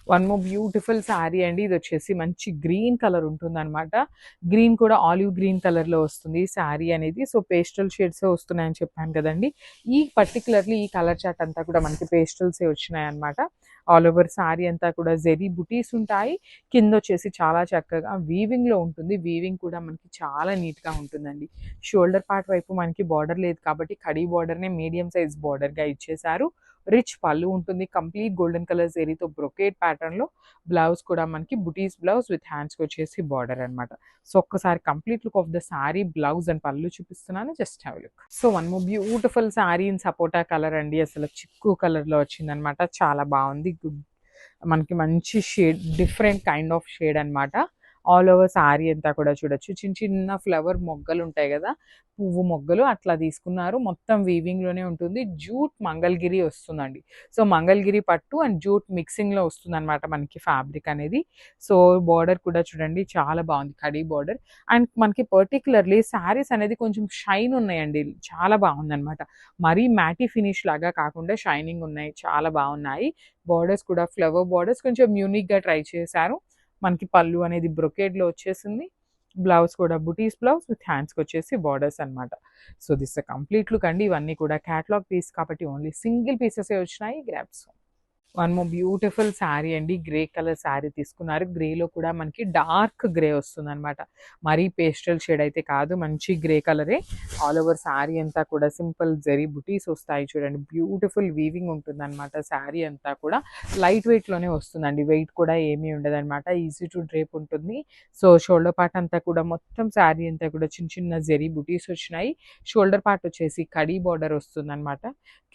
One more beautiful sari అండి. ఇది వచ్చేసి మంచి గ్రీన్ కలర్ ఉంటుందన్నమాట. గ్రీన్ కూడా ఆలివ్ గ్రీన్ కలర్‌లో వస్తుంది శారీ అనేది. సో, పేస్టల్ షేడ్సే వస్తున్నాయని చెప్పాను కదండీ! పర్టిక్యులర్‌లీ ఈ కలర్ చార్ట్ అంతా కూడా మనకి పేస్టల్సే వచ్చినాయన్నమాట. ఆల్ ఓవర్ శారీ అంతా కూడా జెరీ బుటీస్ ఉంటాయి. కిందొచ్చేసి చాలా చక్కగా వీవింగ్‌లో ఉంటుంది. వీవింగ్ కూడా మనకి చాలా నీట్‌గా ఉంటుందండి. షోల్డర్ పార్ట్ వైపు మనకి బార్డర్ లేదు కాబట్టి కడీ బార్డర్‌నే మీడియం సైజ్ బార్డర్‌గా ఇచ్చేశారు. రిచ్ పళ్ళు ఉంటుంది. కంప్లీట్ గోల్డెన్ కలర్ జెరీతో బ్రొకేడ్ ప్యాటర్న్‌లో బ్లౌజ్ కూడా మనకి బుటీస్ బ్లౌజ్ విత్ హ్యాండ్స్‌కొచ్చేసి బార్డర్ అనమాట. సో, ఒక్కసారి complete look of the sari, blouse and పళ్ళు చూపిస్తున్నాను. Just have a look. So, one more beautiful sari in sapota colour అండి. అసలు చిక్కు కలర్‌లో వచ్చిందనమాట. చాలా బావుంది. మనకి మంచి shade, different kind of shade అనమాట. ఆల్ ఓవర్ శారీ అంతా కూడా చూడొచ్చు. చిన్న చిన్న ఫ్లవర్ మొగ్గలు ఉంటాయి గదా! పువ్వు మొగ్గలు అట్లా తీసుకున్నారు. మొత్తం వీవింగ్‌లోనే ఉంటుంది. జూట్ మంగళగిరి వస్తుందండి. సో, మంగళగిరి పట్టు అండ్ జూట్ మిక్సింగ్‌లో వస్తుందనమాట మనకి ఫ్యాబ్రిక్ అనేది. సో, బార్డర్ కూడా చూడండి చాలా బావుంది. కడీ బార్డర్ అండ్ మనకి పర్టిక్యులర్‌లీ శారీస్ అనేది కొంచెం షైన్ ఉన్నాయండి. చాలా బావుందనమాట. మరీ మ్యాటీ ఫినిష్ లాగా కాకుండా షైనింగ్ ఉన్నాయి. చాలా బావున్నాయి. బార్డర్స్ కూడా ఫ్లవర్ బార్డర్స్ కొంచెం యూనిక్‌గా ట్రై చేశారు. మనకి పళ్ళు అనేది బ్రొకేడ్‌లో వచ్చేసింది. బ్లౌజ్ కూడా బుటీస్ బ్లౌజ్ విత్ హ్యాండ్స్‌కొచ్చేసి బార్డర్స్ అనమాట. So, this a complete look అండి. ఇవన్నీ కూడా క్యాటలాగ్ పీస్ కాబట్టి ఓన్లీ సింగిల్ పీసెసే వచ్చినాయి. Grabs. One more beautiful sari అండి. గ్రే కలర్ శారీ తీసుకున్నారు. గ్రేలో కూడా మనకి డార్క్ గ్రే వస్తుందనమాట. మరీ పేస్టల్ షేడ్ అయితే కాదు. మంచి గ్రే కలరే. ఆల్ ఓవర్ శారీ అంతా కూడా సింపుల్ జరీ బుటీస్ వస్తాయి చూడండి. బ్యూటిఫుల్ వీవింగ్ ఉంటుందనమాట శారీ అంతా కూడా. లైట్ వెయిట్‌లోనే వస్తుందండి. వెయిట్ కూడా ఏమీ ఉండదనమాట. ఈజీ టు డ్రేప్ ఉంటుంది. సో, షోల్డర్ పార్ట్ అంతా కూడా మొత్తం శారీ అంతా కూడా చిన్న చిన్న జరీ బుటీస్ వచ్చినాయి. షోల్డర్ పార్ట్ వచ్చేసి కడీ బార్డర్ వస్తుందనమాట.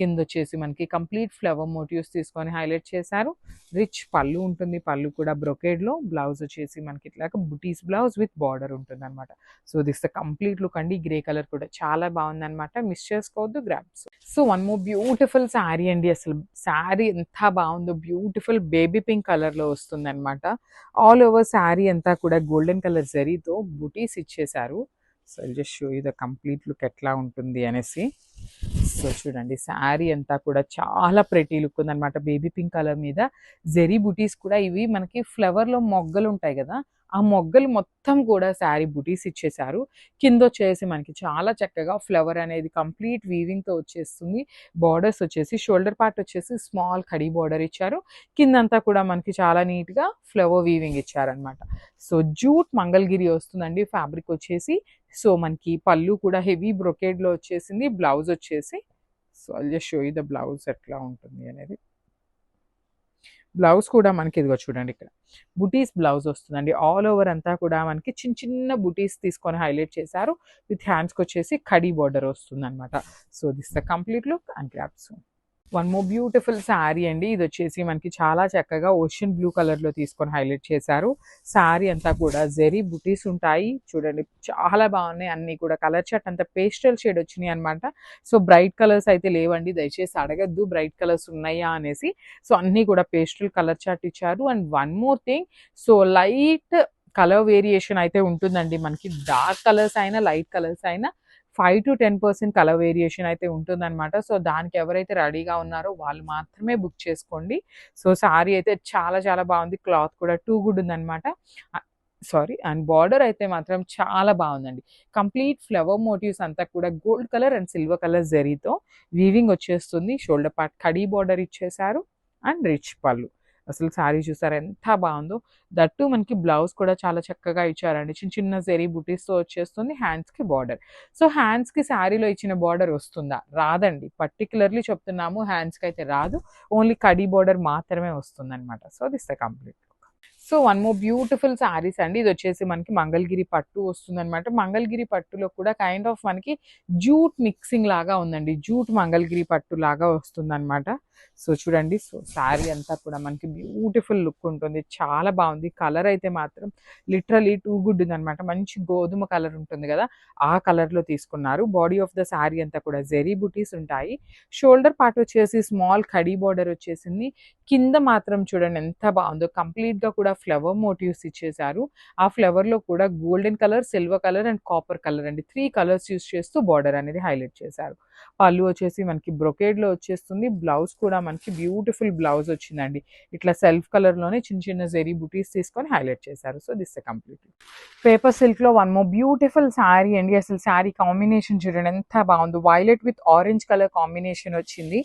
కిందొచ్చేసి మనకి కంప్లీట్ ఫ్లవర్ మోటివ్స్ తీసుకొని హైలైట్ చేశారు. రిచ్ పళ్ళు ఉంటుంది. పళ్ళు కూడా బ్రొకేడ్‌లో. బ్లౌజ్ వచ్చేసి మనకి ఇట్లాగా బుటీస్ బ్లౌజ్ విత్ బార్డర్ ఉంటుందనమాట. So, this the complete look అండి. గ్రే కలర్ కూడా చాలా బావుందనమాట. మిస్ చేసుకోవద్దు. Grabs. So, one more beautiful sari అండి. అసలు శారీ ఎంత బావుందో, బ్యూటిఫుల్ బేబీ పింక్ కలర్‌లో వస్తుందనమాట. ఆల్ ఓవర్ శారీ అంతా కూడా గోల్డెన్ కలర్ జరీతో బుటీస్ ఇచ్చేశారు. So, I'll just show you the complete look ఎట్లా ఉంటుంది అనేసి. సో, చూడండి శారీ అంతా కూడా చాలా ప్రెటీ లుక్ ఉందనమాట. బేబీ పింక్ కలర్ మీద జెరీ బుటీస్ కూడా ఇవి మనకి ఫ్లవర్‌లో మొగ్గలు ఉంటాయి గదా! ఆ మొగ్గలు మొత్తం కూడా శారీ బుటీస్ ఇచ్చేశారు. కిందొచ్చేసి మనకి చాలా చక్కగా ఫ్లవర్ అనేది కంప్లీట్ వీవింగ్‌తో వచ్చేస్తుంది. బార్డర్స్ వచ్చేసి షోల్డర్ పార్ట్ వచ్చేసి స్మాల్ కడీ బార్డర్ ఇచ్చారు. కిందంతా కూడా మనకి చాలా నీట్‌గా ఫ్లవర్ వీవింగ్ ఇచ్చారనమాట. సో, జూట్ మంగళగిరి వస్తుందండి ఫ్యాబ్రిక్ వచ్చేసి. సో, మనకి పళ్ళు కూడా హెవీ బ్రొకేడ్‌లో వచ్చేసింది. బ్లౌజ్ వచ్చేసి so, I'll just show you the blouse ఎట్లా ఉంటుంది అనేది. బ్లౌజ్ కూడా మనకి ఇదిగో చూడండి ఇక్కడ. బుటీస్ బ్లౌజ్ వస్తుందండి. ఆల్ ఓవర్ అంతా కూడా మనకి చిన్న చిన్న బుటీస్ తీసుకొని హైలైట్ చేశారు. విత్ హ్యాండ్స్‌కొచ్చేసి కడీ బార్డర్ వస్తుందనమాట. So, this the complete look and grabs. One more beautiful sari అండి. ఇదొచ్చేసి మనకి చాలా చక్కగా ఓషన్ బ్లూ కలర్‌లో తీసుకొని హైలైట్ చేశారు. శారీ అంతా కూడా జెరీ బుటీస్ ఉంటాయి. చూడండి చాలా బాగున్నాయి. అన్నీ కూడా కలర్ చార్ట్ అంతా పేస్టల్ షేడ్ వచ్చినాయి అనమాట. సో, బ్రైట్ కలర్స్ అయితే లేవండి. దయచేసి అడగద్దు బ్రైట్ కలర్స్ ఉన్నాయా అనేసి. సో, అన్నీ కూడా పేస్టల్ కలర్ చార్ట్ ఇచ్చారు. And one more thing, so, light colour variation అయితే ఉంటుందండి. మనకి డార్క్ కలర్స్ అయినా, లైట్ కలర్స్ అయినా 5-10% కలర్ వేరియేషన్ అయితే ఉంటుందనమాట. సో, దానికి ఎవరైతే రెడీగా ఉన్నారో వాళ్ళు మాత్రమే బుక్ చేసుకోండి. సో, శారీ అయితే చాలా చాలా బాగుంది. క్లాత్ కూడా టూ గుడ్ ఉందనమాట. సారీ అండ్ బార్డర్ అయితే మాత్రం చాలా బాగుందండి. కంప్లీట్ ఫ్లవర్ మోటివ్స్ అంతా కూడా gold colour and silver colour జరీతో వీవింగ్ వచ్చేస్తుంది. షోల్డర్ పార్ట్ కడీ బార్డర్ ఇచ్చేశారు అండ్ రిచ్ పళ్ళు. అసలు శారీ చూసారా ఎంత బాగుందో. దట్టు మనకి బ్లౌజ్ కూడా చాలా చక్కగా ఇచ్చారండి. చిన్న చిన్న జరీ బుటీస్‌తో వచ్చేస్తుంది. హ్యాండ్స్‌కి బార్డర్. సో, హ్యాండ్స్‌కి శారీలో ఇచ్చిన బార్డర్ వస్తుందా? రాదండి. పర్టిక్యులర్‌లీ చెప్తున్నాము, హ్యాండ్స్‌కి అయితే రాదు. ఓన్లీ కడీ బార్డర్ మాత్రమే వస్తుందనమాట. So, this the complete. So, one more beautiful saris అండి. ఇదొచ్చేసి మనకి మంగళగిరి పట్టు వస్తుందనమాట. మంగళగిరి పట్టులో కూడా కైండ్ ఆఫ్ మనకి జూట్ మిక్సింగ్ లాగా ఉందండి. జూట్ మంగళగిరి పట్టు లాగా వస్తుందనమాట. సో, చూడండి. సో, శారీ అంతా కూడా మనకి బ్యూటిఫుల్ లుక్ ఉంటుంది. చాలా బాగుంది. కలర్ అయితే మాత్రం లిటరల్లీ టూ గుడ్ ఉందనమాట. మంచి గోధుమ కలర్ ఉంటుంది గదా! ఆ కలర్‌లో తీసుకున్నారు. బాడీ ఆఫ్ ద శారీ అంతా కూడా జెరీ బుటీస్ ఉంటాయి. షోల్డర్ పార్ట్ వచ్చేసి స్మాల్ కడీ బార్డర్ వచ్చేసింది. కింద మాత్రం చూడండి ఎంత బాగుందో. కంప్లీట్‌గా కూడా ఫ్లవర్ మోటివ్స్ ఇచ్చేశారు. ఆ ఫ్లవర్‌లో కూడా golden colour, silver colour and copper colour అండి. 3 కలర్స్ యూజ్ చేస్తూ బార్డర్ అనేది హైలైట్ చేశారు. పళ్ళు వచ్చేసి మనకి బ్రొకేడ్లో వచ్చేస్తుంది. బ్లౌజ్ కూడా మనకి బ్యూటిఫుల్ బ్లౌజ్ వచ్చిందండి. ఇట్లా సెల్ఫ్ కలర్లోనే చిన్న చిన్న జెరీ బుటీస్ తీసుకొని హైలైట్ చేశారు. సో దిస్ కంప్లీట్ పేపర్ సిల్క్లో వన్ మోర్ బ్యూటిఫుల్ శారీ అండి. అసలు శారీ కాంబినేషన్ చూడండి ఎంత బాగుందో, violet with orange colour combination వచ్చింది.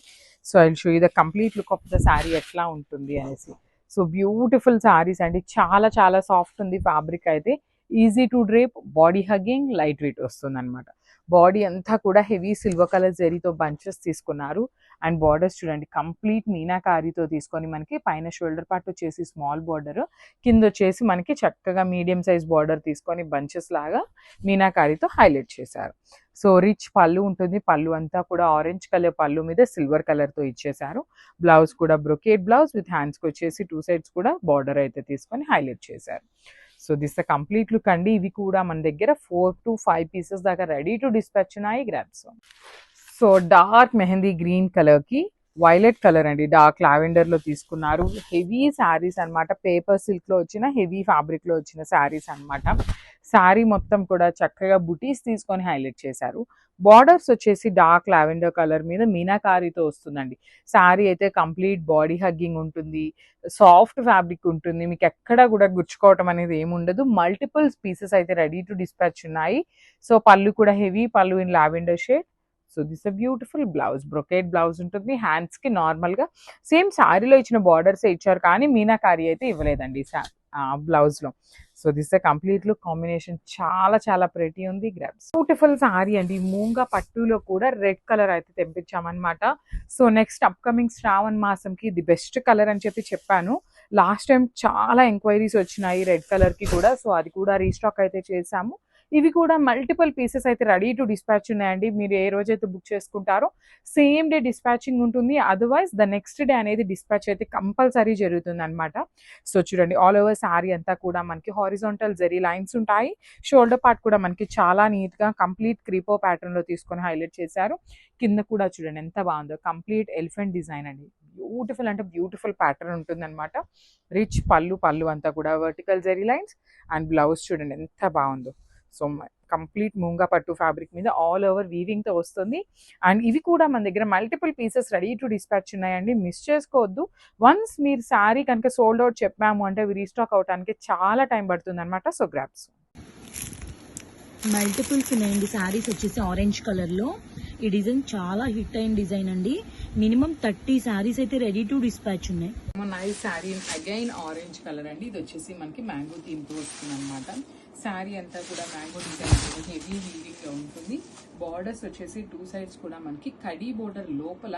So I will show you the complete look of the sari ఎట్లా ఉంటుంది అనేసి. సో బ్యూటిఫుల్ శారీస్ అండి, చాలా చాలా సాఫ్ట్ ఉంది ఫ్యాబ్రిక్ అయితే, easy to drape, body hugging, light weight వస్తుంది అనమాట. బాడీ అంతా కూడా హెవీ సిల్వర్ కలర్ జరీతో బంచెస్ తీసుకున్నారు. అండ్ బార్డర్స్ చూడండి కంప్లీట్ మీనాకారీతో తీసుకొని మనకి పైన షోల్డర్ పార్ట్ వచ్చేసి స్మాల్ బార్డర్, కింద వచ్చేసి మనకి చక్కగా మీడియం సైజ్ బార్డర్ తీసుకొని బంచెస్ లాగా మీనాకారీతో హైలైట్ చేశారు. సో రిచ్ పళ్ళు ఉంటుంది. పళ్ళు అంతా కూడా ఆరెంజ్ కలర్ పళ్ళు మీద సిల్వర్ కలర్తో ఇచ్చేశారు. బ్లౌజ్ కూడా బ్రొకేడ్ బ్లౌజ్ విత్ హ్యాండ్స్కి వచ్చేసి 2 sides కూడా బార్డర్ అయితే తీసుకొని హైలైట్ చేశారు. So this the complete look అండి. ఇవి కూడా మన దగ్గర 4 to 5 pieces దాకా రెడీ టు డిస్పాచ్ ఉన్నాయి. Grabs. So dark mehndi green కలర్కి వైలెట్ కలర్ అండి, డార్క్ లావెండర్లో తీసుకున్నారు. హెవీ శారీస్ అనమాట, పేపర్ సిల్క్లో వచ్చిన హెవీ ఫ్యాబ్రిక్లో వచ్చిన శారీస్ అనమాట. శారీ మొత్తం కూడా చక్కగా బుటీస్ తీసుకొని హైలైట్ చేశారు. బార్డర్స్ వచ్చేసి డార్క్ లావెండర్ కలర్ మీద మీనాకారీతో వస్తుందండి. శారీ అయితే కంప్లీట్ బాడీ హగ్గింగ్ ఉంటుంది, సాఫ్ట్ ఫ్యాబ్రిక్ ఉంటుంది, మీకు ఎక్కడ కూడా గుచ్చుకోవటం అనేది ఏముండదు. మల్టిపుల్ పీసెస్ అయితే రెడీ టు డిస్పాచ్ ఉన్నాయి. సో పళ్ళు కూడా హెవీ పళ్ళు in lavender shade. So this a beautiful blouse, brocade blouse ఉంటుంది. హ్యాండ్స్కి నార్మల్గా సేమ్ శారీలో ఇచ్చిన బార్డర్సే ఇచ్చారు, కానీ మీనాకారీ అయితే ఇవ్వలేదండి బ్లౌజ్లో. So this a complete look combination చాలా చాలా ప్రెటీ ఉంది. గ్రాబ్స్. బ్యూటిఫుల్ శారీ అండి, మూంగా పట్టులో కూడా రెడ్ కలర్ అయితే తెప్పించామన్నమాట. సో నెక్స్ట్ అప్కమింగ్ శ్రావణ మాసంకి ది బెస్ట్ కలర్ అని చెప్పాను. లాస్ట్ టైం చాలా ఎంక్వైరీస్ వచ్చినాయి రెడ్ కలర్కి కూడా, సో అది కూడా రీస్టాక్ అయితే చేశాము. ఇవి కూడా మల్టిపుల్ పీసెస్ అయితే రెడీ టు డిస్పాచ్ ఉన్నాయండి. మీరు ఏ రోజైతే బుక్ చేసుకుంటారో సేమ్ డే డిస్పాచింగ్ ఉంటుంది. అదర్వైజ్ ద నెక్స్ట్ డే అనేది డిస్పాచ్ అయితే కంపల్సరీ జరుగుతుంది అనమాట. సో చూడండి ఆల్ ఓవర్ శారీ అంతా కూడా మనకి హారిజాంటల్ జెరీ లైన్స్ ఉంటాయి. షోల్డర్ పార్ట్ కూడా మనకి చాలా నీట్గా కంప్లీట్ క్రీపో ప్యాటర్న్లో తీసుకొని హైలైట్ చేశారు. కింద కూడా చూడండి ఎంత బాగుందో, కంప్లీట్ ఎలిఫెంట్ డిజైన్ అండి. బ్యూటిఫుల్ అంటే బ్యూటిఫుల్ ప్యాటర్న్ ఉంటుంది అనమాట. రిచ్ పళ్ళు అంతా కూడా vertical zari lines. And blouse చూడండి ఎంత బాగుందో. సో కంప్లీట్ మూంగా పట్టు ఫ్యాబ్రిక్ మీద ఆల్ ఓవర్ వీవింగ్తో వస్తుంది. అండ్ ఇవి కూడా మన దగ్గర multiple pieces ready to dispatch ఉన్నాయండి, మిస్ చేసుకోవద్దు. వన్స్ మీరు శారీ కనుక సోల్డ్ అవుట్ చెప్పాము అంటే రీస్టాక్ అవడానికి చాలా టైం పడుతుంది అనమాట. So grabs. మల్టిపుల్స్ ఉన్నాయండి. శారీస్ వచ్చేసి ఆరెంజ్ కలర్లో. ఈ డిజైన్ చాలా హిట్ అయిన డిజైన్ అండి. మినిమం 30 శారీస్ అయితే రెడీ టు డిస్పాచ్ ఉన్నాయి. Nice sari again orange colour అండి. ఇది వచ్చేసి మనకి మ్యాంగో థీమ్తో వస్తుంది అనమాట. శారీ అంతా కూడా మ్యాంగో డిజైన్ హెవీ వీవింగ్లో ఉంటుంది. బార్డర్స్ వచ్చేసి 2 sides కూడా మనకి కడీ బోర్డర్ లోపల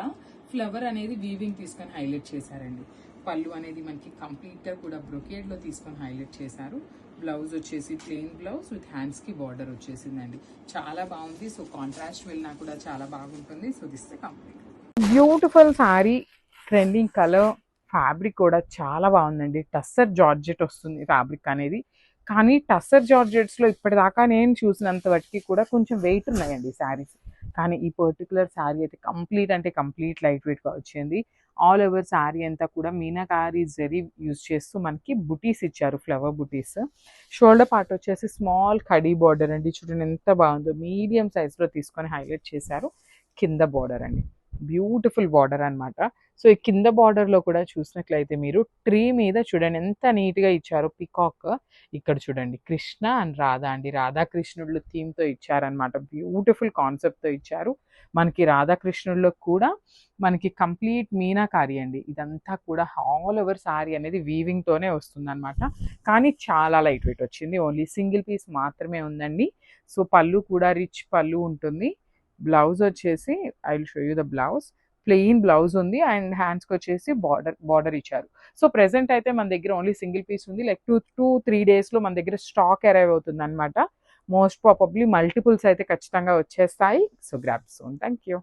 ఫ్లవర్ అనేది వీవింగ్ తీసుకొని హైలైట్ చేశారండి. పళ్ళు అనేది మనకి కంప్లీట్గా కూడా బ్రొకేడ్లో తీసుకొని హైలైట్ చేశారు. బ్లౌజ్ వచ్చేసి ప్లెయిన్ బ్లౌజ్ విత్ హ్యాండ్స్కి బార్డర్ వచ్చేసిందండి. చాలా బాగుంది. సో కాంట్రాస్ట్ వెళ్ళినా కూడా చాలా బాగుంటుంది. So this complete beautiful sari, trending colour, fabric కూడా చాలా బాగుందండి. టస్సర్ జార్జెట్ వస్తుంది ఫ్యాబ్రిక్ అనేది, కానీ టస్సర్ జార్జెట్స్లో ఇప్పటిదాకా నేను చూసినంత వాటికి కూడా కొంచెం వెయిట్ ఉన్నాయండి శారీస్. కానీ ఈ పర్టికులర్ శారీ అయితే కంప్లీట్ అంటే కంప్లీట్ లైట్ వెయిట్గా వచ్చింది. ఆల్ ఓవర్ శారీ అంతా కూడా మీనాకారీ జరీ యూజ్ చేస్తూ మనకి బుటీస్ ఇచ్చారు, ఫ్లవర్ బుటీస్. షోల్డర్ పార్ట్ వచ్చేసి స్మాల్ కడీ బార్డర్ అండి. చూడండి ఎంత బాగుందో, మీడియం సైజ్లో తీసుకొని హైలైట్ చేశారు. కింద బార్డర్ అండి, బ్యూటిఫుల్ బార్డర్ అనమాట. సో ఈ కింద బార్డర్లో కూడా చూసినట్లయితే మీరు ట్రీ మీద చూడండి ఎంత నీట్గా ఇచ్చారు పికాక్. ఇక్కడ చూడండి కృష్ణ అండ్ రాధా అండి, రాధాకృష్ణుళ్ళు థీమ్తో ఇచ్చారనమాట. బ్యూటిఫుల్ కాన్సెప్ట్తో ఇచ్చారు. మనకి రాధాకృష్ణుల్లో కూడా మనకి కంప్లీట్ మీనాకారీ అండి. ఇదంతా కూడా ఆల్ ఓవర్ శారీ అనేది వీవింగ్తోనే వస్తుంది అనమాట. కానీ చాలా లైట్ వెయిట్ వచ్చింది. ఓన్లీ సింగిల్ పీస్ మాత్రమే ఉందండి. సో పళ్ళు కూడా రిచ్ పళ్ళు ఉంటుంది. బ్లౌజ్ వచ్చేసి I will show you the blouse. Plain blouse ఉంది అండ్ హ్యాండ్స్కి వచ్చేసి బార్డర్ ఇచ్చారు. సో ప్రెసెంట్ అయితే మన దగ్గర ఓన్లీ సింగిల్ పీస్ ఉంది. లైక్ 2-3 daysలో మన దగ్గర స్టాక్ అరైవ్ అవుతుంది అనమాట. మోస్ట్ ప్రాబబ్లీ మల్టిపుల్స్ అయితే ఖచ్చితంగా వచ్చేస్తాయి. So grab soon. Thank you.